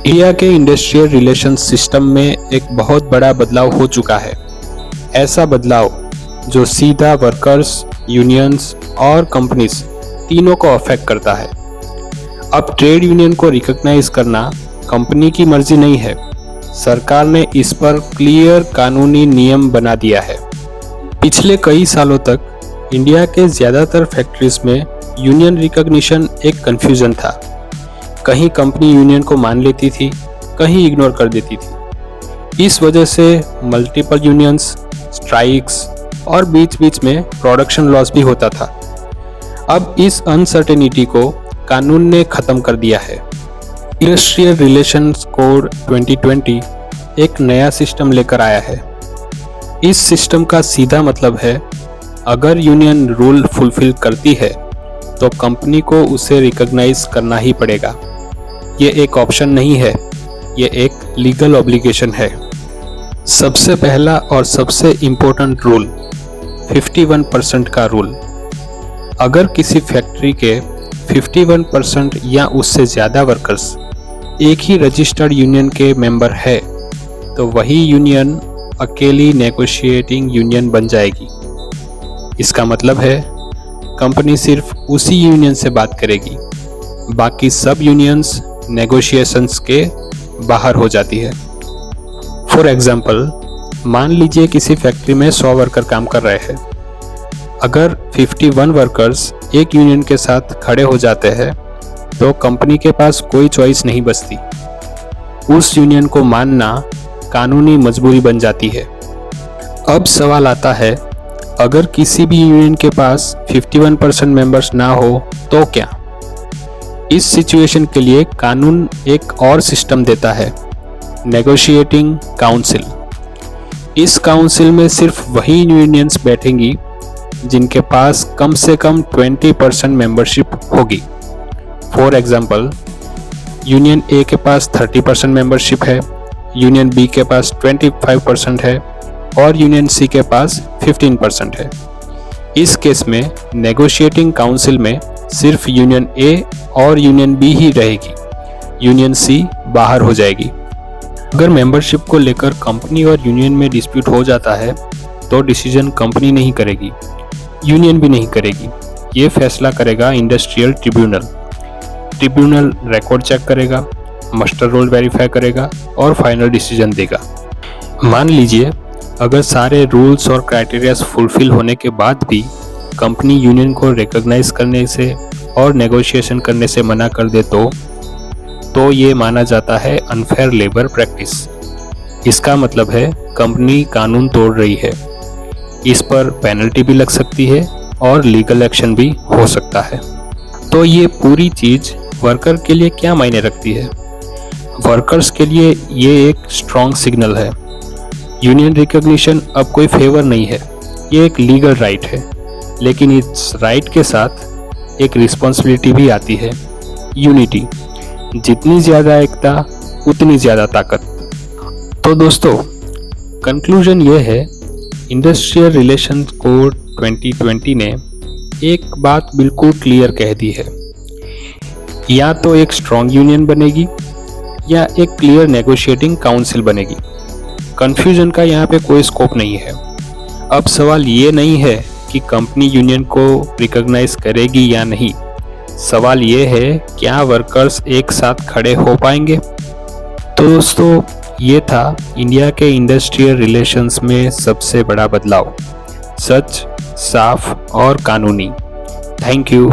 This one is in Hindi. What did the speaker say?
इंडिया के इंडस्ट्रियल रिलेशन सिस्टम में एक बहुत बड़ा बदलाव हो चुका है। ऐसा बदलाव जो सीधा वर्कर्स, यूनियंस और कंपनीज तीनों को अफेक्ट करता है। अब ट्रेड यूनियन को रिकॉग्नाइज करना कंपनी की मर्जी नहीं है, सरकार ने इस पर क्लियर कानूनी नियम बना दिया है। पिछले कई सालों तक इंडिया के ज़्यादातर फैक्ट्रीज में यूनियन रिकॉग्निशन एक कंफ्यूजन था। कहीं कंपनी यूनियन को मान लेती थी, कहीं इग्नोर कर देती थी। इस वजह से मल्टीपल यूनियंस, स्ट्राइक्स और बीच बीच में प्रोडक्शन लॉस भी होता था। अब इस अनसर्टेनिटी को कानून ने ख़त्म कर दिया है। इंडस्ट्रियल रिलेशंस कोड 2020 एक नया सिस्टम लेकर आया है। इस सिस्टम का सीधा मतलब है, अगर यूनियन रूल फुलफिल करती है तो कंपनी को उसे रिकॉग्नाइज करना ही पड़ेगा। ये एक ऑप्शन नहीं है, ये एक लीगल ऑब्लिगेशन है। सबसे पहला और सबसे इम्पोर्टेंट रूल 51% का रूल। अगर किसी फैक्ट्री के 51% या उससे ज़्यादा वर्कर्स एक ही रजिस्टर्ड यूनियन के मेंबर है तो वही यूनियन अकेली नेगोशिएटिंग यूनियन बन जाएगी। इसका मतलब है कंपनी सिर्फ उसी यूनियन से बात करेगी, बाकी सब यूनियंस नेगोशिएशंस के बाहर हो जाती है। फॉर एग्जांपल, मान लीजिए किसी फैक्ट्री में 100 वर्कर काम कर रहे हैं। अगर 51 वर्कर्स एक यूनियन के साथ खड़े हो जाते हैं तो कंपनी के पास कोई चॉइस नहीं बचती। उस यूनियन को मानना कानूनी मजबूरी बन जाती है। अब सवाल आता है, अगर किसी भी यूनियन के पास 51% मेंबर्स ना हो तो क्या? इस सिचुएशन के लिए कानून एक और सिस्टम देता है, नेगोशिएटिंग काउंसिल। इस काउंसिल में सिर्फ वही यूनियंस बैठेंगी जिनके पास कम से कम 20% मेंबरशिप होगी। फॉर एग्जांपल, यूनियन ए के पास 30% मेंबरशिप है, यूनियन बी के पास 25% है और यूनियन सी के पास 15% है। इस केस में नेगोशिएटिंग काउंसिल में सिर्फ यूनियन ए और यूनियन बी ही रहेगी, यूनियन सी बाहर हो जाएगी। अगर मेंबरशिप को लेकर कंपनी और यूनियन में डिस्प्यूट हो जाता है तो डिसीजन कंपनी नहीं करेगी, यूनियन भी नहीं करेगी। ये फैसला करेगा industrial tribunal. Tribunal record check करेगा, मस्टर रोल वेरीफाई करेगा और फाइनल डिसीजन देगा। मान लीजिए अगर सारे रूल्स और क्राइटेरियाज फुलफिल होने के बाद भी कंपनी यूनियन को रिकॉग्नाइज करने से और नेगोशिएशन करने से मना कर दे तो ये माना जाता है अनफेयर लेबर प्रैक्टिस। इसका मतलब है कंपनी कानून तोड़ रही है। इस पर पेनल्टी भी लग सकती है और लीगल एक्शन भी हो सकता है। तो ये पूरी चीज़ वर्कर के लिए क्या मायने रखती है? वर्कर्स के लिए ये एक स्ट्रॉन्ग सिग्नल है। यूनियन रिकॉग्निशन अब कोई फेवर नहीं है, ये एक लीगल राइट है। लेकिन इस राइट के साथ एक रिस्पॉन्सिबिलिटी भी आती है, यूनिटी। जितनी ज़्यादा एकता उतनी ज़्यादा ताकत। तो दोस्तों, कंक्लूजन ये है, इंडस्ट्रियल रिलेशन कोड 2020 ने एक बात बिल्कुल क्लियर कह दी है, या तो एक स्ट्रॉन्ग यूनियन बनेगी या एक क्लियर नेगोशिएटिंग काउंसिल बनेगी। कंफ्यूजन का यहाँ पे कोई स्कोप नहीं है। अब सवाल ये नहीं है कि कंपनी यूनियन को रिकॉग्नाइज करेगी या नहीं, सवाल ये है क्या वर्कर्स एक साथ खड़े हो पाएंगे। तो दोस्तों, ये था इंडिया के इंडस्ट्रियल रिलेशंस में सबसे बड़ा बदलाव, सच, साफ और कानूनी। Thank you.